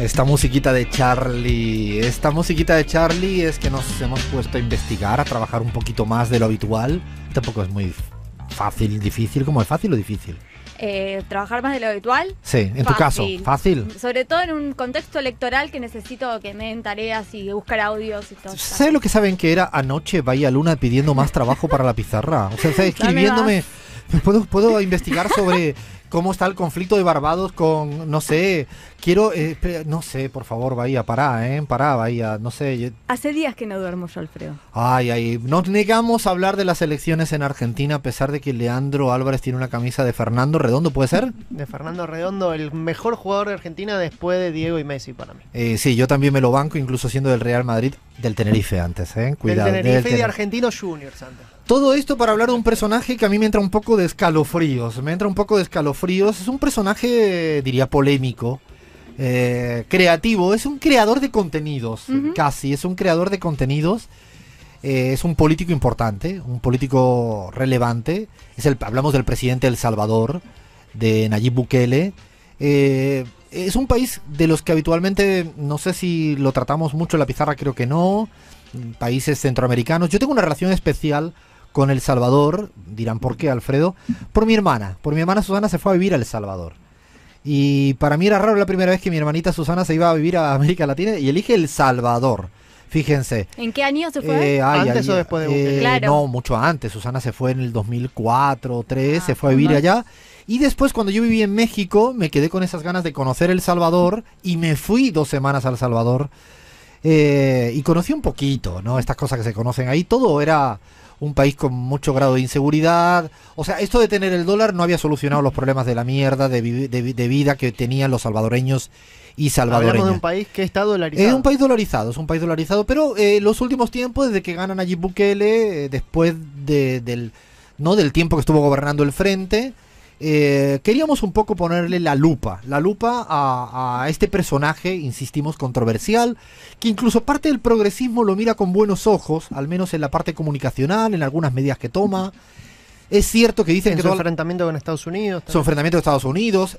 Esta musiquita de Charlie es que nos hemos puesto a investigar, a trabajar un poquito más de lo habitual. Tampoco es muy fácil, difícil. ¿Cómo es fácil o difícil? Trabajar más de lo habitual. Sí, en tu caso, fácil. Sobre todo en un contexto electoral que necesito que me den tareas y buscar audios y todo. ¿Sabes lo que saben que era anoche Bahía Luna pidiendo más trabajo para la pizarra? O sea, está escribiéndome. ¿Puedo investigar sobre cómo está el conflicto de Barbados con, no sé, no sé, por favor, Bahía, pará, Bahía, no sé. Hace días que no duermo yo, Alfredo. Ay, nos negamos a hablar de las elecciones en Argentina a pesar de que Leandro Álvarez tiene una camisa de Fernando Redondo, ¿puede ser? De Fernando Redondo, el mejor jugador de Argentina después de Diego y Messi para mí. Sí, yo también me lo banco, incluso siendo del Real Madrid, del Tenerife antes, cuidado. Del Tenerife y de Argentinos Juniors antes. Todo esto para hablar de un personaje que a mí me entra un poco de escalofríos. Es un personaje, diría, polémico, creativo. Es un creador de contenidos, casi. Es un creador de contenidos. Es un político importante, un político relevante. Hablamos del presidente de El Salvador, de Nayib Bukele. Es un país de los que habitualmente, no sé si lo tratamos mucho en la pizarra, creo que no. Países centroamericanos. Yo tengo una relación especial con El Salvador, dirán por qué, Alfredo, por mi hermana Susana se fue a vivir a El Salvador. Y para mí era raro la primera vez que mi hermanita Susana se iba a vivir a América Latina y elige El Salvador. Fíjense. ¿En qué año se fue? ¿Antes o después de Bukele? Claro. No, mucho antes. Susana se fue en el 2004 o 2003, se fue a vivir allá. Y después, cuando yo viví en México, me quedé con esas ganas de conocer El Salvador y me fui 2 semanas a El Salvador. Y conocí un poquito, ¿no? Estas cosas que se conocen ahí. Todo era un país con mucho grado de inseguridad. O sea, esto de tener el dólar no había solucionado los problemas de la mierda de vida que tenían los salvadoreños y salvadoreñas. Hablamos de un país que está dolarizado. Es un país dolarizado, pero los últimos tiempos, desde que ganan Nayib Bukele, después del tiempo que estuvo gobernando el frente, queríamos un poco ponerle la lupa a este personaje, insistimos, controversial, que incluso parte del progresismo lo mira con buenos ojos, al menos en la parte comunicacional, en algunas medidas que toma. Es cierto que dicen que su enfrentamiento con Estados Unidos. Su enfrentamiento con Estados Unidos,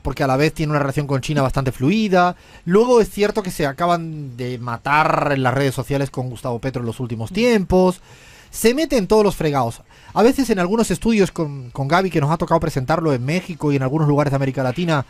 porque a la vez tiene una relación con China bastante fluida. Luego es cierto que se acaban de matar en las redes sociales con Gustavo Petro en los últimos tiempos. Se mete en todos los fregados. A veces en algunos estudios con Gaby, que nos ha tocado presentarlo en México y en algunos lugares de América Latina,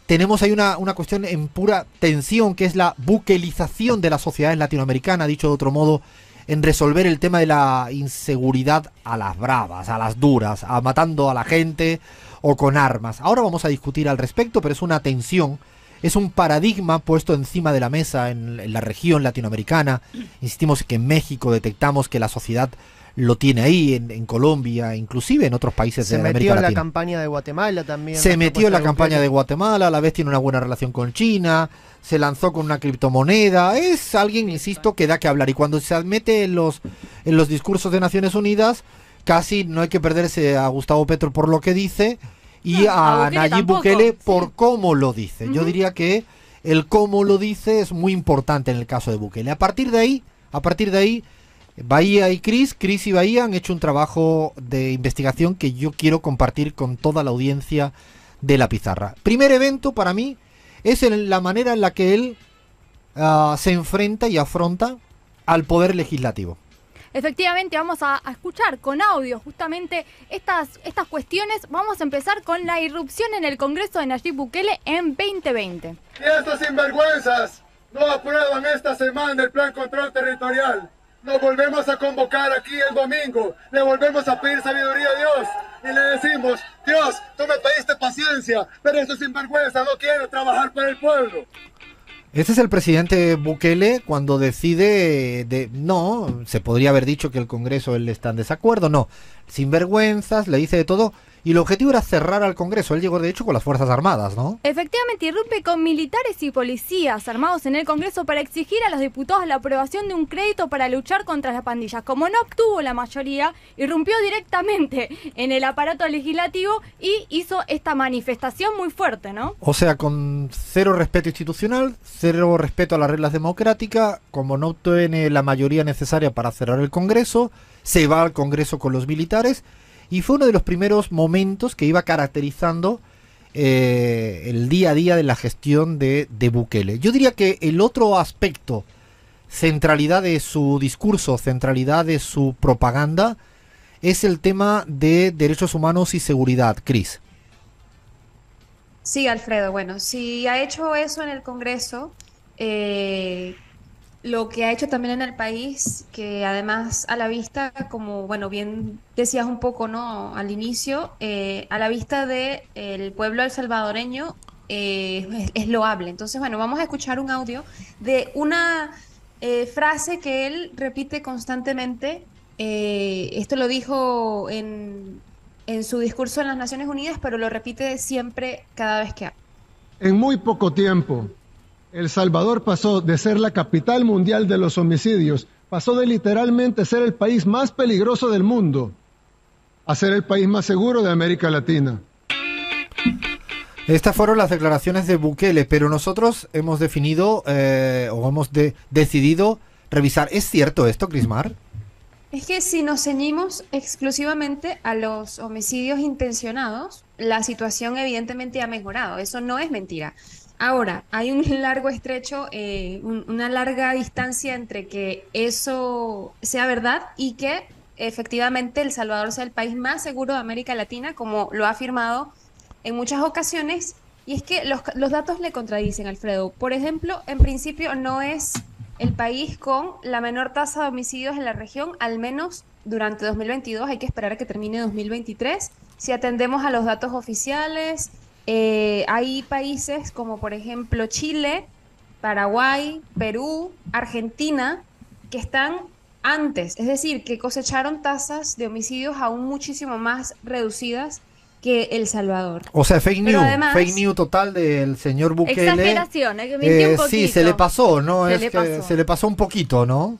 tenemos ahí una cuestión en pura tensión, que es la buquelización de las sociedades latinoamericanas, dicho de otro modo, en resolver el tema de la inseguridad a las bravas, a las duras, matando a la gente o con armas. Ahora vamos a discutir al respecto, pero es una tensión. Es un paradigma puesto encima de la mesa en la región latinoamericana. Insistimos que en México detectamos que la sociedad lo tiene ahí, en Colombia, inclusive en otros países de América Latina. Se metió en la campaña de Guatemala también. Se metió en la campaña de Guatemala, a la vez tiene una buena relación con China, se lanzó con una criptomoneda. Es alguien, insisto, que da que hablar. Y cuando se mete en los discursos de Naciones Unidas, casi no hay que perderse a Gustavo Petro por lo que dice, y a Nayib Bukele por cómo lo dice. Yo diría que el cómo lo dice es muy importante en el caso de Bukele. A partir de ahí, Bahía y Cris y Bahía han hecho un trabajo de investigación que yo quiero compartir con toda la audiencia de La Pizarra. Primer evento para mí es la manera en la que él se enfrenta y afronta al poder legislativo. Efectivamente, vamos a escuchar con audio justamente estas cuestiones. Vamos a empezar con la irrupción en el Congreso de Nayib Bukele en 2020. Y estos sinvergüenzas no aprueban esta semana el Plan Control Territorial. Nos volvemos a convocar aquí el domingo, le volvemos a pedir sabiduría a Dios y le decimos: Dios, tú me pediste paciencia, pero estos sinvergüenzas no quieren trabajar para el pueblo. Este es el presidente Bukele cuando decide no, se podría haber dicho que el Congreso él está en desacuerdo, no, sinvergüenzas, le dice de todo, y el objetivo era cerrar al Congreso. Él llegó de hecho con las Fuerzas Armadas, ¿no? Efectivamente, irrumpe con militares y policías armados en el Congreso para exigir a los diputados la aprobación de un crédito para luchar contra las pandillas. Como no obtuvo la mayoría, irrumpió directamente en el aparato legislativo y hizo esta manifestación muy fuerte, ¿no? O sea, con cero respeto institucional, cero respeto a las reglas democráticas, como no obtiene la mayoría necesaria para cerrar el Congreso, se va al Congreso con los militares. Y fue uno de los primeros momentos que iba caracterizando el día a día de la gestión de Bukele. Yo diría que el otro aspecto, centralidad de su discurso, centralidad de su propaganda, es el tema de derechos humanos y seguridad. Cris. Sí, Alfredo, bueno, si ha hecho eso en el Congreso, lo que ha hecho también en el país, que además a la vista, como bueno, bien decías un poco, ¿no? Al inicio, a la vista del pueblo salvadoreño es loable. Entonces, bueno, vamos a escuchar un audio de una frase que él repite constantemente. Esto lo dijo en su discurso en las Naciones Unidas, pero lo repite siempre cada vez que habla. En muy poco tiempo, El Salvador pasó de ser la capital mundial de los homicidios, pasó de literalmente ser el país más peligroso del mundo a ser el país más seguro de América Latina. Estas fueron las declaraciones de Bukele, pero nosotros hemos definido o hemos decidido revisar. ¿Es cierto esto, Crismar? Es que si nos ceñimos exclusivamente a los homicidios intencionados, la situación evidentemente ha mejorado. Eso no es mentira. Ahora, hay un largo estrecho, una larga distancia entre que eso sea verdad y que efectivamente El Salvador sea el país más seguro de América Latina, como lo ha afirmado en muchas ocasiones. Y es que los datos le contradicen, Alfredo. Por ejemplo, en principio no es el país con la menor tasa de homicidios en la región, al menos durante 2022. Hay que esperar a que termine 2023. Si atendemos a los datos oficiales, hay países como por ejemplo Chile, Paraguay, Perú, Argentina, que están antes, es decir, que cosecharon tasas de homicidios aún muchísimo más reducidas que El Salvador. O sea, fake news, además, fake news total del señor Bukele. Exageración, que mintió un poquito. Sí, se le pasó, ¿no? Se le pasó un poquito, ¿no?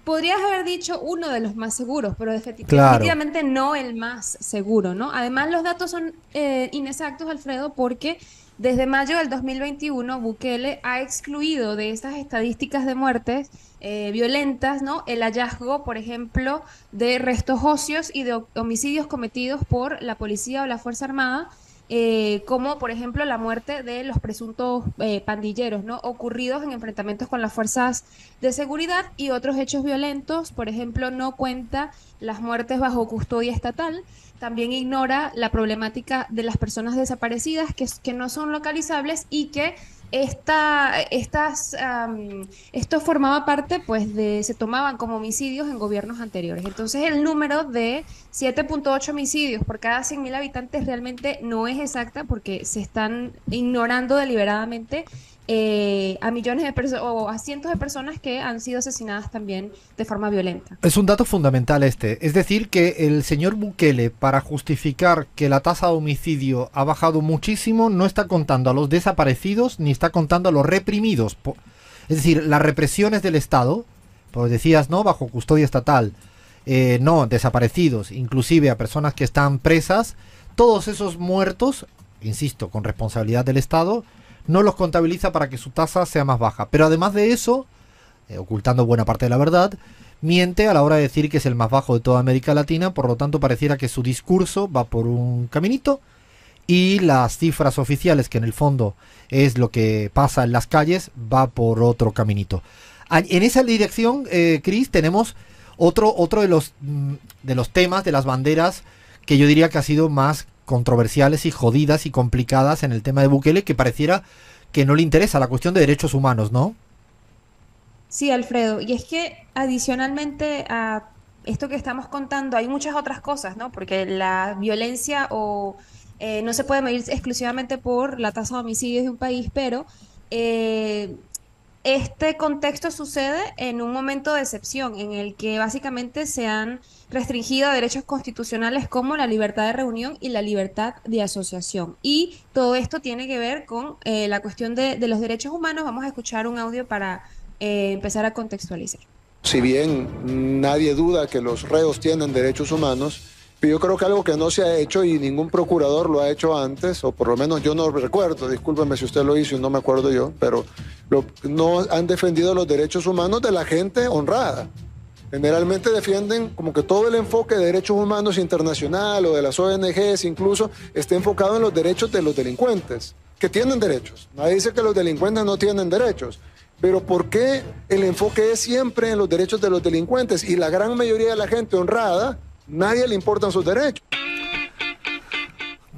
Podrías haber dicho uno de los más seguros, pero Claro. definitivamente no el más seguro, ¿no? Además, los datos son inexactos, Alfredo, porque desde mayo del 2021 Bukele ha excluido de estas estadísticas de muertes violentas, ¿no? El hallazgo, por ejemplo, de restos óseos y de homicidios cometidos por la policía o la Fuerza Armada, como por ejemplo la muerte de los presuntos pandilleros, ¿no? Ocurridos en enfrentamientos con las fuerzas de seguridad, y otros hechos violentos. Por ejemplo, no cuenta las muertes bajo custodia estatal. También ignora la problemática de las personas desaparecidas que no son localizables, y que esto formaba parte, pues, se tomaban como homicidios en gobiernos anteriores. Entonces, el número de 7.8 homicidios por cada 100.000 habitantes realmente no es exacta, porque se están ignorando deliberadamente a millones de personas o a cientos de personas que han sido asesinadas también de forma violenta. Es un dato fundamental este. Es decir, que el señor Bukele, para justificar que la tasa de homicidio ha bajado muchísimo, no está contando a los desaparecidos ni está contando a los reprimidos. Es decir, las represiones del Estado, pues decías, ¿no? Bajo custodia estatal, no, desaparecidos, inclusive a personas que están presas, todos esos muertos, insisto, con responsabilidad del Estado, no los contabiliza para que su tasa sea más baja. Pero además de eso, ocultando buena parte de la verdad, miente a la hora de decir que es el más bajo de toda América Latina. Por lo tanto, pareciera que su discurso va por un caminito y las cifras oficiales, que en el fondo es lo que pasa en las calles, va por otro caminito. En esa dirección, Cris, tenemos otro de los temas, de las banderas, que yo diría que ha sido más controversiales y jodidas y complicadas en el tema de Bukele, que pareciera que no le interesa la cuestión de derechos humanos, ¿no? Sí, Alfredo, y es que adicionalmente a esto que estamos contando hay muchas otras cosas, ¿no? Porque la violencia no se puede medir exclusivamente por la tasa de homicidios de un país, pero este contexto sucede en un momento de excepción, en el que básicamente se han restringido derechos constitucionales como la libertad de reunión y la libertad de asociación. Y todo esto tiene que ver con la cuestión de los derechos humanos. Vamos a escuchar un audio para empezar a contextualizar. Si bien nadie duda que los reos tienen derechos humanos, yo creo que algo que no se ha hecho y ningún procurador lo ha hecho antes, o por lo menos yo no recuerdo, discúlpeme si usted lo hizo y no me acuerdo yo, pero no han defendido los derechos humanos de la gente honrada. Generalmente defienden como que todo el enfoque de derechos humanos internacional o de las ONGs incluso esté enfocado en los derechos de los delincuentes, que tienen derechos. Nadie dice que los delincuentes no tienen derechos, pero ¿por qué el enfoque es siempre en los derechos de los delincuentes? Y la gran mayoría de la gente honrada, nadie le importan sus derechos.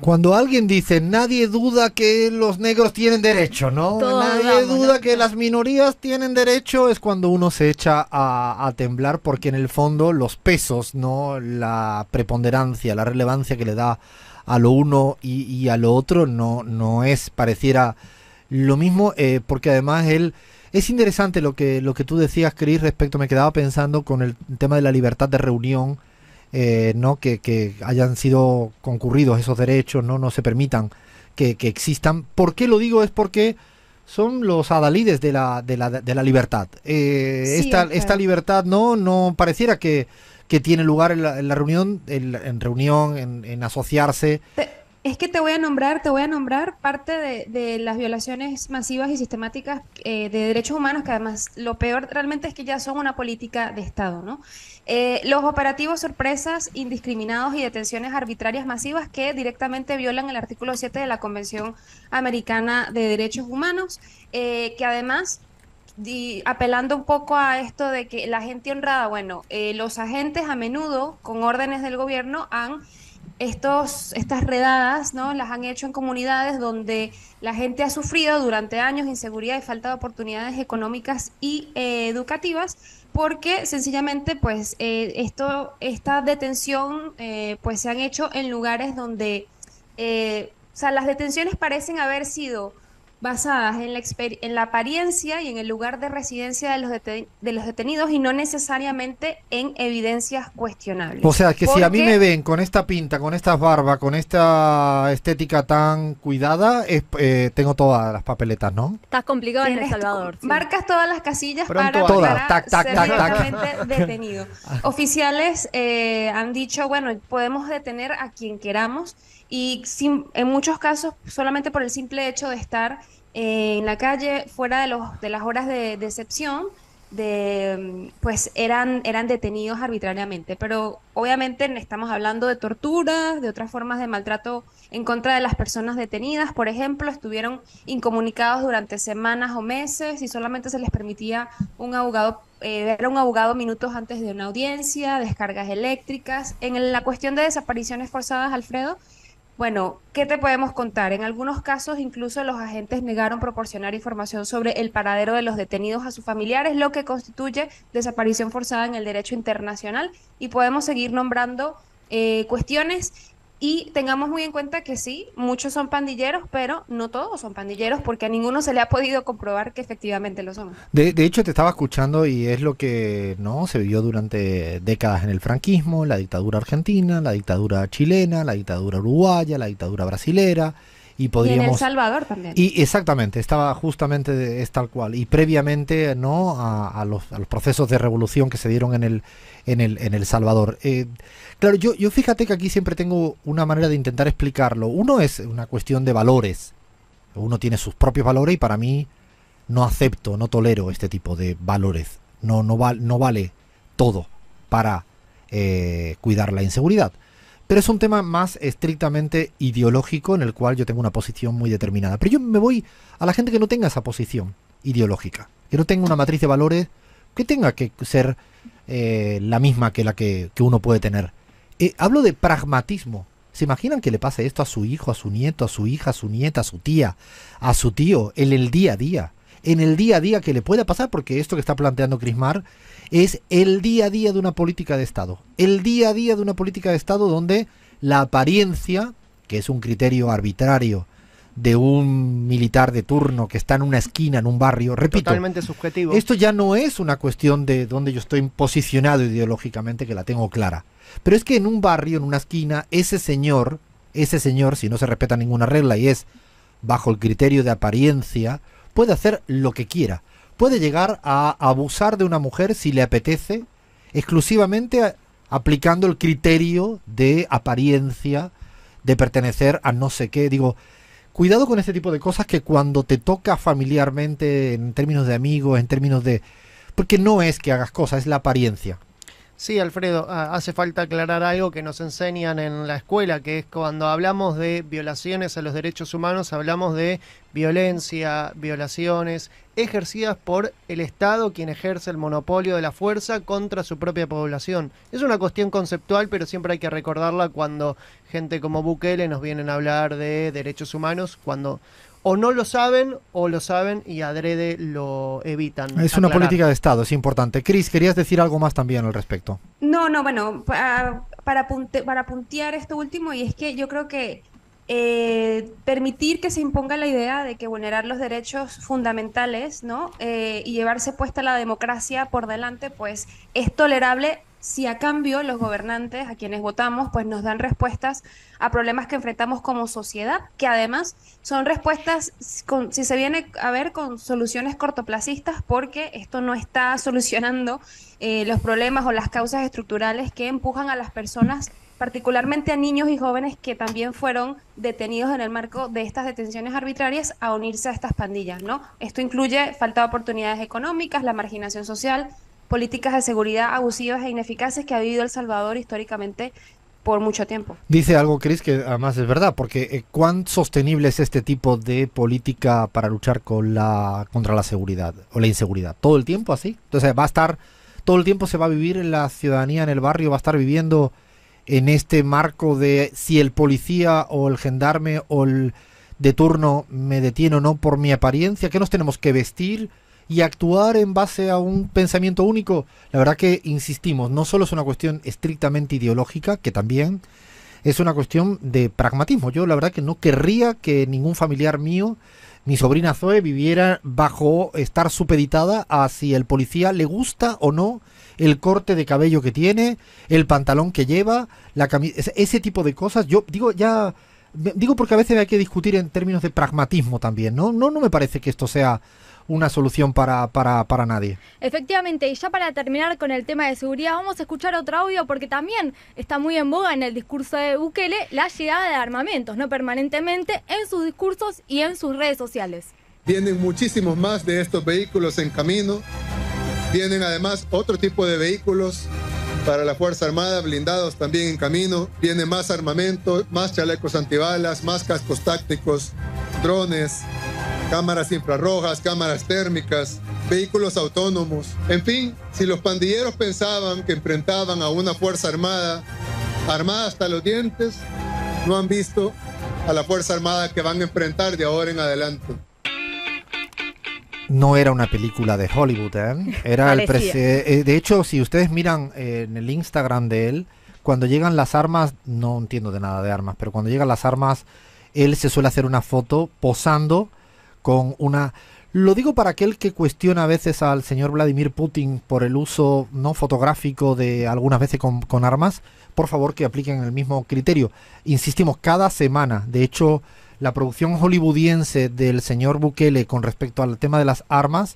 Cuando alguien dice, nadie duda que los negros tienen derecho, ¿no? Todos Nadie dudamos, duda ¿no? que las minorías tienen derecho, es cuando uno se echa a temblar, porque en el fondo los pesos, ¿no? La preponderancia, la relevancia que le da a lo uno y a lo otro no es, pareciera lo mismo, porque además es interesante lo que tú decías, Cris, respecto, me quedaba pensando con el tema de la libertad de reunión, ¿no? Que hayan sido concurridos esos derechos, no se permitan que existan. ¿Por qué lo digo? Es porque son los adalides de la libertad. Sí, Esta libertad no pareciera que tiene lugar en la reunión, en asociarse. Es que te voy a nombrar parte de las violaciones masivas y sistemáticas de derechos humanos, que además lo peor realmente es que ya son una política de Estado, ¿no? Los operativos sorpresas indiscriminados y detenciones arbitrarias masivas que directamente violan el artículo 7 de la Convención Americana de Derechos Humanos, que además, apelando un poco a esto de que la gente honrada, los agentes a menudo, con órdenes del gobierno, estas redadas, ¿no? Las han hecho en comunidades donde la gente ha sufrido durante años inseguridad y falta de oportunidades económicas y educativas, porque sencillamente pues esta detención pues se han hecho en lugares donde las detenciones parecen haber sido basadas en la apariencia y en el lugar de residencia de los detenidos, y no necesariamente en evidencias cuestionables. O sea, que si a mí Porque- me ven con esta pinta, con estas barbas, con esta estética tan cuidada, tengo todas las papeletas, ¿no? Estás complicado en El Tienes- Salvador. sí. Marcas todas las casillas Pronto para, Todas, para tac, tac, ser tac, tac. directamente detenido. Oficiales han dicho, podemos detener a quien queramos, y en muchos casos solamente por el simple hecho de estar en la calle fuera de las horas de excepción, pues eran detenidos arbitrariamente. Pero obviamente estamos hablando de torturas, de otras formas de maltrato en contra de las personas detenidas. Por ejemplo, estuvieron incomunicados durante semanas o meses y solamente se les permitía ver a un abogado minutos antes de una audiencia, descargas eléctricas. En la cuestión de desapariciones forzadas, Alfredo, ¿qué te podemos contar? En algunos casos, incluso los agentes negaron proporcionar información sobre el paradero de los detenidos a sus familiares, lo que constituye desaparición forzada en el derecho internacional. Y podemos seguir nombrando cuestiones, y tengamos muy en cuenta que sí, muchos son pandilleros, pero no todos son pandilleros, porque a ninguno se le ha podido comprobar que efectivamente lo son. De hecho, te estaba escuchando y es lo que se vivió durante décadas en el franquismo, la dictadura argentina, la dictadura chilena, la dictadura uruguaya, la dictadura brasilera, y Y en El podríamos... Salvador también. Y exactamente, estaba justamente es tal cual. Y previamente a los procesos de revolución que se dieron en el Salvador. Claro, yo fíjate que aquí siempre tengo una manera de intentar explicarlo. Uno es una cuestión de valores. Uno tiene sus propios valores y para mí no acepto, no tolero este tipo de valores. No vale todo para cuidar la inseguridad. Pero es un tema más estrictamente ideológico en el cual yo tengo una posición muy determinada. Pero yo me voy a la gente que no tenga esa posición ideológica, que no tenga una matriz de valores que tenga que ser la misma que la que uno puede tener. Hablo de pragmatismo. ¿Se imaginan que le pase esto a su hijo, a su nieto, a su hija, a su nieta, a su tía, a su tío, en el día a día? En el día a día que le pueda pasar, porque esto que está planteando Crismar es el día a día de una política de Estado. El día a día de una política de Estado donde la apariencia, que es un criterio arbitrario de un militar de turno que está en una esquina, en un barrio, repito, Totalmente subjetivo. esto ya no es una cuestión de dónde yo estoy posicionado ideológicamente, que la tengo clara. Pero es que en un barrio, en una esquina, ese señor, si no se respeta ninguna regla y es bajo el criterio de apariencia, puede hacer lo que quiera. Puede llegar a abusar de una mujer si le apetece, exclusivamente aplicando el criterio de apariencia, de pertenecer a no sé qué. Digo, cuidado con este tipo de cosas que cuando te toca familiarmente, en términos de amigos, en términos de... Porque no es que hagas cosas, es la apariencia. Sí, Alfredo, hace falta aclarar algo que nos enseñan en la escuela, que es cuando hablamos de violaciones a los derechos humanos, hablamos de violencia, violaciones ejercidas por el Estado, quien ejerce el monopolio de la fuerza contra su propia población. Es una cuestión conceptual, pero siempre hay que recordarla cuando gente como Bukele nos vienen a hablar de derechos humanos, cuando o no lo saben o lo saben y adrede lo evitan. Es una política de Estado, es importante. Cris, ¿querías decir algo más también al respecto? No, bueno, para puntear esto último, y es que yo creo que permitir que se imponga la idea de que vulnerar los derechos fundamentales, ¿no? Y llevarse puesta la democracia por delante, pues es tolerable si a cambio los gobernantes a quienes votamos pues nos dan respuestas a problemas que enfrentamos como sociedad, que además son respuestas, si se viene a ver, con soluciones cortoplacistas, porque esto no está solucionando los problemas o las causas estructurales que empujan a las personas, particularmente a niños y jóvenes que también fueron detenidos en el marco de estas detenciones arbitrarias, a unirse a estas pandillas, ¿no? Esto incluye falta de oportunidades económicas, la marginación social, políticas de seguridad abusivas e ineficaces que ha vivido El Salvador históricamente por mucho tiempo. Dice algo, Cris, que además es verdad, porque ¿cuán sostenible es este tipo de política para luchar contra la seguridad o la inseguridad? ¿Todo el tiempo así? Entonces va a estar, todo el tiempo se va a vivir en la ciudadanía, en el barrio, va a estar viviendo en este marco de si el policía o el gendarme o el de turno me detiene o no por mi apariencia, que nos tenemos que vestir y actuar en base a un pensamiento único. La verdad que insistimos, no solo es una cuestión estrictamente ideológica, que también es una cuestión de pragmatismo. Yo la verdad que no querría que ningún familiar mío, mi sobrina Zoe, viviera bajo estar supeditada a si el policía le gusta o no el corte de cabello que tiene, el pantalón que lleva, la camisa, ese tipo de cosas. Yo digo porque a veces hay que discutir en términos de pragmatismo también, ¿no? No me parece que esto sea una solución para nadie. Efectivamente, y ya para terminar con el tema de seguridad, vamos a escuchar otro audio porque también está muy en boga en el discurso de Bukele la llegada de armamentos, ¿no? Permanentemente en sus discursos y en sus redes sociales. Vienen muchísimos más de estos vehículos en camino. Vienen además otro tipo de vehículos para la Fuerza Armada, blindados también en camino. Viene más armamento, más chalecos antibalas, más cascos tácticos, drones, cámaras infrarrojas, cámaras térmicas, vehículos autónomos. En fin, si los pandilleros pensaban que enfrentaban a una Fuerza Armada armada hasta los dientes, no han visto a la Fuerza Armada que van a enfrentar de ahora en adelante. No era una película de Hollywood, ¿eh? Era de hecho, si ustedes miran en el Instagram de él, cuando llegan las armas, no entiendo de nada de armas, pero cuando llegan las armas, él se suele hacer una foto posando con una... Lo digo para aquel que cuestiona a veces al señor Vladimir Putin por el uso no fotográfico de algunas veces con armas. Por favor, que apliquen el mismo criterio. Insistimos, cada semana, de hecho, la producción hollywoodiense del señor Bukele con respecto al tema de las armas,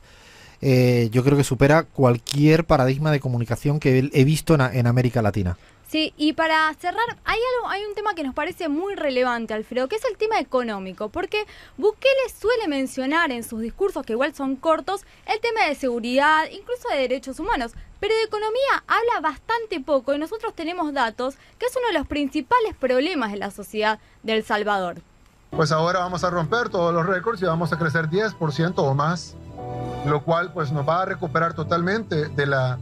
yo creo que supera cualquier paradigma de comunicación que he visto en América Latina. Sí, y para cerrar, hay un tema que nos parece muy relevante, Alfredo, que es el tema económico, porque Bukele suele mencionar en sus discursos, que igual son cortos, el tema de seguridad, incluso de derechos humanos, pero de economía habla bastante poco y nosotros tenemos datos que es uno de los principales problemas de la sociedad de El Salvador. Pues ahora vamos a romper todos los récords y vamos a crecer 10% o más, lo cual pues nos va a recuperar totalmente de las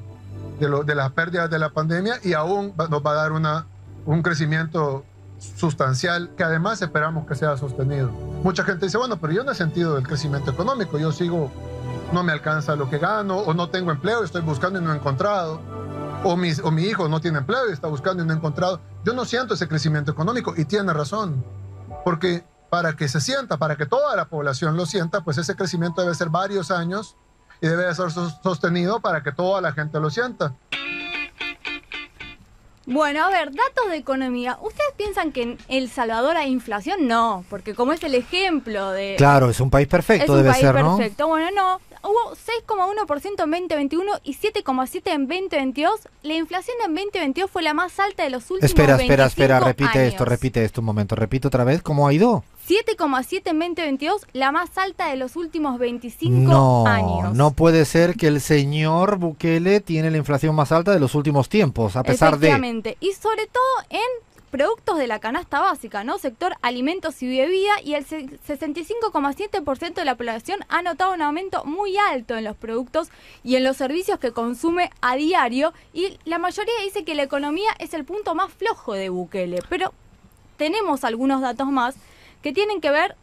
pérdidas de la pandemia y aún nos va a dar un crecimiento sustancial que además esperamos que sea sostenido. Mucha gente dice, bueno, pero yo no he sentido el crecimiento económico, yo sigo, no me alcanza lo que gano, o no tengo empleo, estoy buscando y no he encontrado, o mi hijo no tiene empleo y está buscando y no ha encontrado. Yo no siento ese crecimiento económico y tiene razón, porque para que se sienta, para que toda la población lo sienta, pues ese crecimiento debe ser varios años y debe ser sostenido para que toda la gente lo sienta. Bueno, a ver, datos de economía. ¿Ustedes piensan que en El Salvador hay inflación? No, porque como es el ejemplo de... Claro, es un país perfecto, debe ser, ¿no? Es un país perfecto. Bueno, no. Hubo 6,1% en 2021 y 7,7% en 2022. La inflación en 2022 fue la más alta de los últimos 25 años. Repite esto un momento. Repite otra vez, ¿cómo ha ido? 7,7 en 2022, la más alta de los últimos 25 años. No puede ser que el señor Bukele tiene la inflación más alta de los últimos tiempos, a pesar de... Efectivamente, y sobre todo en productos de la canasta básica, ¿no? Sector alimentos y bebida, y el 65,7% de la población ha notado un aumento muy alto en los productos y en los servicios que consume a diario, y la mayoría dice que la economía es el punto más flojo de Bukele, pero tenemos algunos datos más que tienen que ver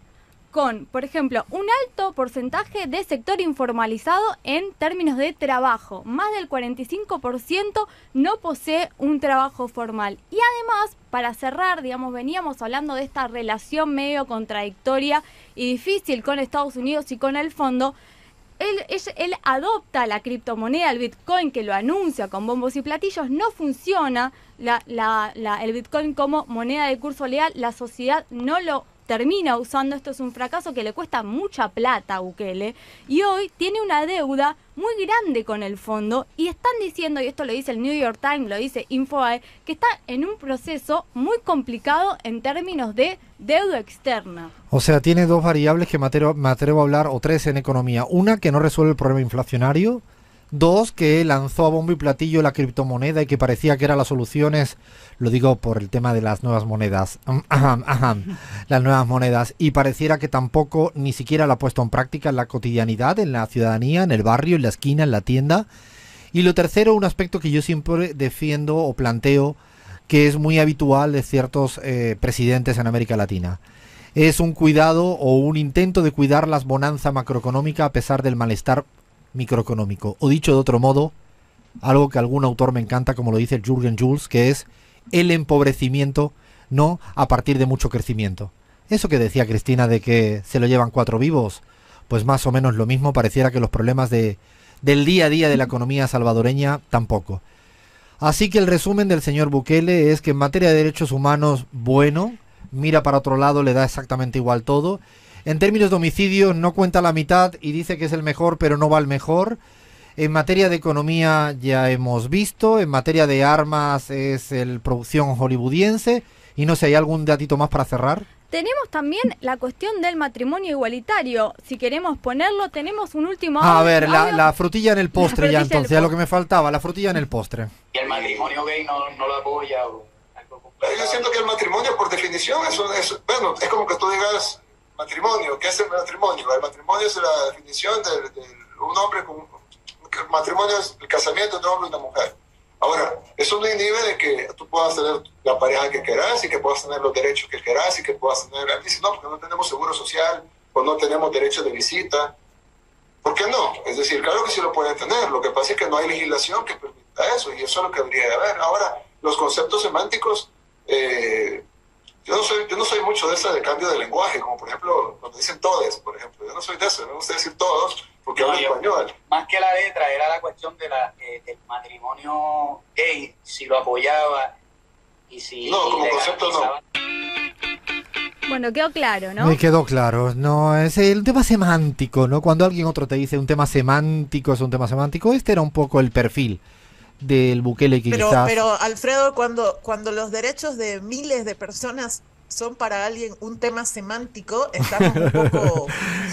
con, por ejemplo, un alto porcentaje de sector informalizado en términos de trabajo. Más del 45% no posee un trabajo formal. Y además, para cerrar, digamos, veníamos hablando de esta relación medio contradictoria y difícil con Estados Unidos y con el fondo. Él adopta la criptomoneda, el Bitcoin, que lo anuncia con bombos y platillos. No funciona el Bitcoin como moneda de curso legal. La sociedad no lo termina usando. Esto es un fracaso que le cuesta mucha plata a Bukele, y hoy tiene una deuda muy grande con el fondo, y están diciendo, y esto lo dice el New York Times, lo dice Infobae, que está en un proceso muy complicado en términos de deuda externa. O sea, tiene dos variables que me atrevo a hablar, o tres en economía. Una, que no resuelve el problema inflacionario. Dos, que lanzó a bombo y platillo la criptomoneda y que parecía que eran las soluciones, lo digo por el tema de las nuevas monedas, las nuevas monedas, y pareciera que tampoco ni siquiera la ha puesto en práctica en la cotidianidad, en la ciudadanía, en el barrio, en la esquina, en la tienda. Y lo tercero, un aspecto que yo siempre defiendo o planteo, que es muy habitual de ciertos presidentes en América Latina. Es un cuidado o un intento de cuidar la bonanza macroeconómica a pesar del malestar microeconómico, o dicho de otro modo, algo que algún autor me encanta, como lo dice Jürgen Jules, que es el empobrecimiento, no a partir de mucho crecimiento. Eso que decía Cristina de que se lo llevan 4 vivos, pues más o menos lo mismo. Pareciera que los problemas del día a día de la economía salvadoreña tampoco. Así que el resumen del señor Bukele es que en materia de derechos humanos, bueno, mira para otro lado, le da exactamente igual todo. En términos de homicidios no cuenta la mitad y dice que es el mejor, pero no va al mejor. En materia de economía ya hemos visto. En materia de armas es el producción hollywoodiense. Y no sé, ¿hay algún datito más para cerrar? Tenemos también la cuestión del matrimonio igualitario. Si queremos ponerlo, tenemos un último A ver, la frutilla en el postre ya entonces, ya lo que me faltaba, la frutilla en el postre. ¿Y el matrimonio gay no lo apoya? O algo? Yo siento que el matrimonio, por definición, bueno, es como que tú digas matrimonio. ¿Qué es el matrimonio? El matrimonio es la definición de un hombre con... El matrimonio es el casamiento de un hombre y una mujer. Ahora, eso no inhibe de que tú puedas tener la pareja que quieras y que puedas tener los derechos que quieras y que puedas tener... Dice, no, porque no tenemos seguro social o no tenemos derecho de visita. ¿Por qué no? Es decir, claro que sí lo pueden tener. Lo que pasa es que no hay legislación que permita eso, y eso es lo que habría de haber. Ahora, los conceptos semánticos... Yo no soy mucho de ese de cambio de lenguaje, como por ejemplo cuando dicen todes, por ejemplo. Yo no soy de eso, me gusta decir todos porque hablo español. Más que la letra, era la cuestión de del matrimonio gay, si lo apoyaba y si... No, como concepto no. Bueno, quedó claro, ¿no? Me quedó claro. No, es el tema semántico, ¿no? Cuando alguien otro te dice un tema semántico, es un tema semántico. Este era un poco el perfil del Bukele que quizás... Pero Alfredo, cuando los derechos de miles de personas son para alguien un tema semántico, estamos un poco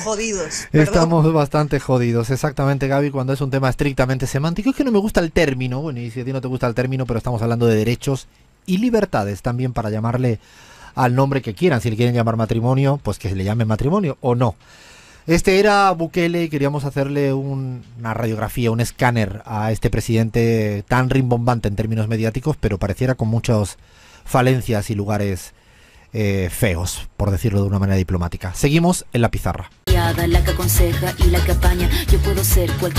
jodidos. ¿Perdón? Estamos bastante jodidos, exactamente, Gaby, cuando es un tema estrictamente semántico. Es que no me gusta el término, bueno, y si a ti no te gusta el término, pero estamos hablando de derechos y libertades también, para llamarle al nombre que quieran. Si le quieren llamar matrimonio, pues que le llamen matrimonio o no. Este era Bukele y queríamos hacerle una radiografía, un escáner a este presidente tan rimbombante en términos mediáticos, pero pareciera con muchas falencias y lugares feos, por decirlo de una manera diplomática. Seguimos en la pizarra. La que aconseja y la que apaña, yo puedo ser cualquier